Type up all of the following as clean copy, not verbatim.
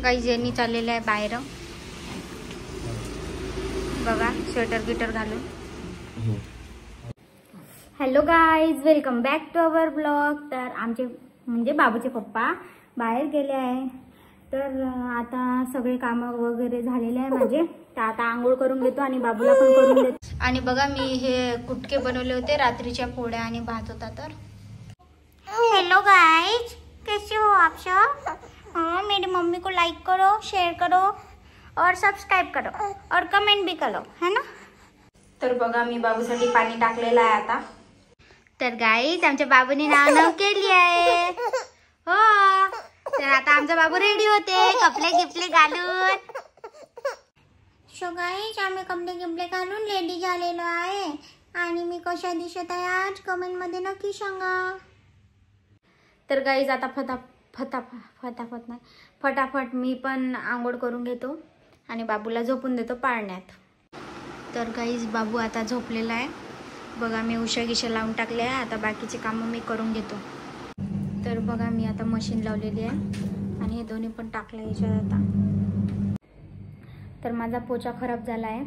Guys यांनी चाललेलं आहे बाहेर बघा, स्वेटर गिटर घालून. Hello guys, welcome back to our blog. तर आमचे म्हणजे बाबूचे पप्पा बाहेर गेले आहे. तर आता सगळे कामं वगैरे झालेले आहे माझे. तर आता आंघोळ करून घेतो आणि बाबूला पण करून देतो. आणि बघा मी हे कुटके बनवले होते, रात्रीच्या पोळ्या आणि भात होता. तर हेलो गाइस, कैसे हो आप सब? हाँ, मेरी मम्मी को लाइक करो, शेयर करो और सब्सक्राइब करो और कमेंट भी करो, है ना. तर बघा मी बाबूसाठी पाणी टाकलेलं आहे आता. तर गाईस आमच्या बाबूने नाव केली आहे. हो, तर आता आमचा बाबू रेडी होते कपडे गिपले घालून. सो गाईस आम्ही कपडे गिपले घालून रेडी झालेलो आहे. आणि मी कशा दिसत आहे आज कमेंट मध्ये नक्की सांगा. तर गाईज आता फटाफट मी पण आंघोळ करून घेतो आणि बाबूला झोपून देतो पाळण्यात. तर गाईज बाबू आता झोपलेला आहे बघा. मी उशा गिशा लावून टाकले आहे. आता बाकीचे कामं मी करून घेतो. तर बघा मी आता मशीन लावलेली आहे आणि हे दोन्ही पण टाकलं याच्यात आता. तर माझा पोचा खराब झाला आहे.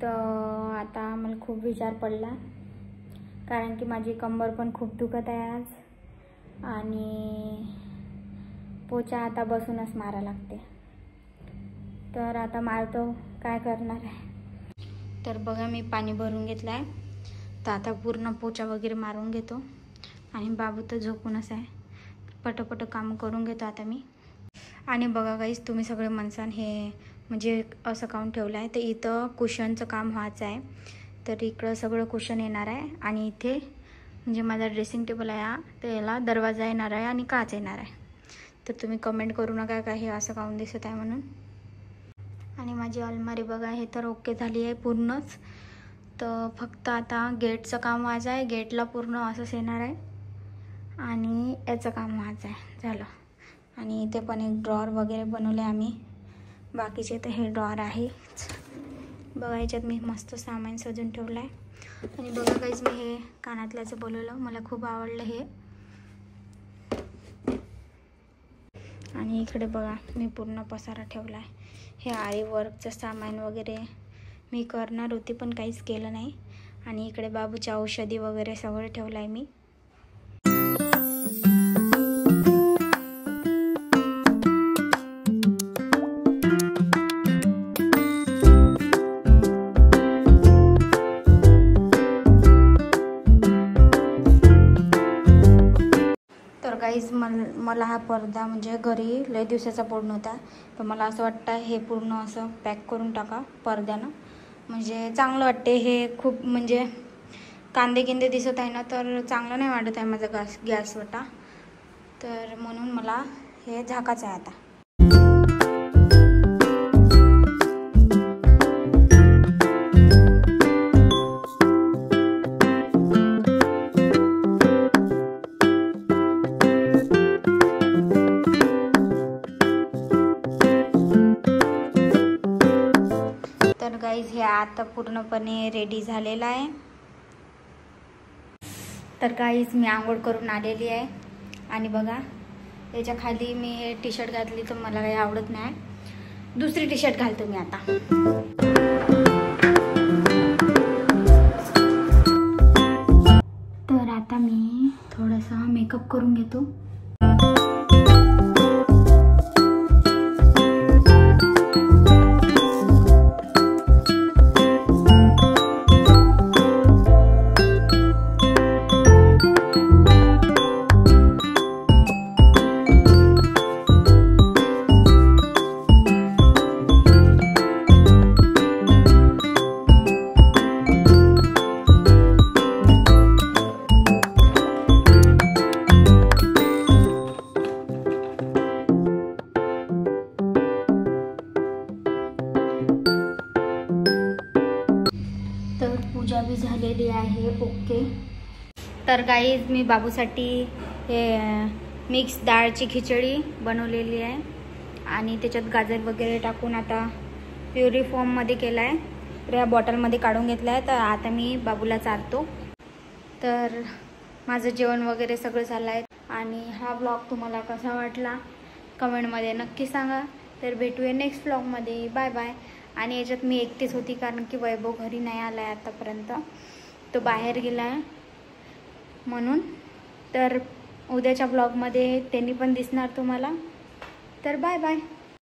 तर आता मला खूप विचार पडला कारण की माझी कंबर पण खूप दुखत आहे आज. आणि पोचा आता बसूनच मारा लागते. तर आता मारतो, काय करणार आहे. तर बघा मी पाणी भरून घेतलं आहे. तर आता पूर्ण पोचा वगैरे मारून घेतो आणि बाबू तर झोपूनच आहे. पटपट काम करून घेतो आता मी. आणि बघा गाईस तुम्ही सगळे म्हणसान हे म्हणजे असं काऊन ठेवलं आहे. तर इथं कुशनचं काम व्हायचं आहे. तर इकडं सगळं कुशन येणार आहे आणि इथे म्हणजे माझा ड्रेसिंग टेबल आहे हा. तर याला दरवाजा येणार आहे आणि काच येणार आहे. तर तुम्ही कमेंट करू नका का हे असं काऊन दिसत आहे म्हणून. आणि माझी अलमारी बघा हे तर ओके झाली आहे पूर्णच. तर फक्त आता गेटचं काम व्हायचं आहे. गेटला पूर्ण असंच येणार आहे आणि याचं काम व्हायचं आहे झालं. आणि इथे पण एक ड्रॉवर वगैरे बनवले आम्ही. बाकीचे तर हे ड्रॉवर आहेच बघा. याच्यात मी मस्त सामान सजून ठेवलं आहे. आणि बघा काहीच मी हे कानातल्याचं बोलवलं, मला खूप आवडलं हे. आणि इकडे बघा मी पूर्ण पसारा ठेवला आहे. हे आरी वर्कचं सामान वगैरे मी करणार होती पण काहीच केलं नाही. आणि इकडे बाबूच्या औषधी वगैरे सगळं ठेवलं आहे मी. मला हा पडदा म्हणजे घरी लय दिवसाचा पडून होता. तर मला असं वाटतं हे पूर्ण असं पॅक करून टाका पडद्यानं, म्हणजे चांगलं वाटते. हे खूप म्हणजे कांदे गिंदे दिसत आहे ना, तर चांगलं नाही वाटत आहे माझा गॅसवटा. तर म्हणून मला हे झाकायचं आहे आता. गाईज हे आता पूर्णपणे रेडी झालेलं आहे. तर गाईज मी आंघोळ करून आलेली आहे. आणि बघा याच्या खाली मी हे टी शर्ट घातली तर मला काही आवडत नाही. दुसरी टी शर्ट घालतो मी आता. तर आता मी थोडासा मेकअप करून घेतो. पूजा भी झालेली आहे ओके. तर गाईज मी बाबूसाठी हे मिक्स डाळची खिचडी बनवलेली आहे आणि त्याच्यात गाजर वगैरे टाकून आता प्युरी फॉर्ममध्ये केला आहे. तर ह्या बॉटलमध्ये काढून घेतला आहे. तर आता मी बाबूला चारतो. तर माझं जेवण वगैरे सगळं झालं आहे. आणि हा ब्लॉग तुम्हाला कसा वाटला कमेंटमध्ये नक्की सांगा. तर भेटूया नेक्स्ट व्लॉगमध्ये. Bye bye. आणि याच्यात मी एकटीच होती कारण की वैभव घरी नाही आला आहे आतापर्यंत, तो बाहेर गेला आहे म्हणून. तर उद्याच्या ब्लॉगमध्ये त्यांनी पण दिसणार तुम्हाला. तर बाय बाय.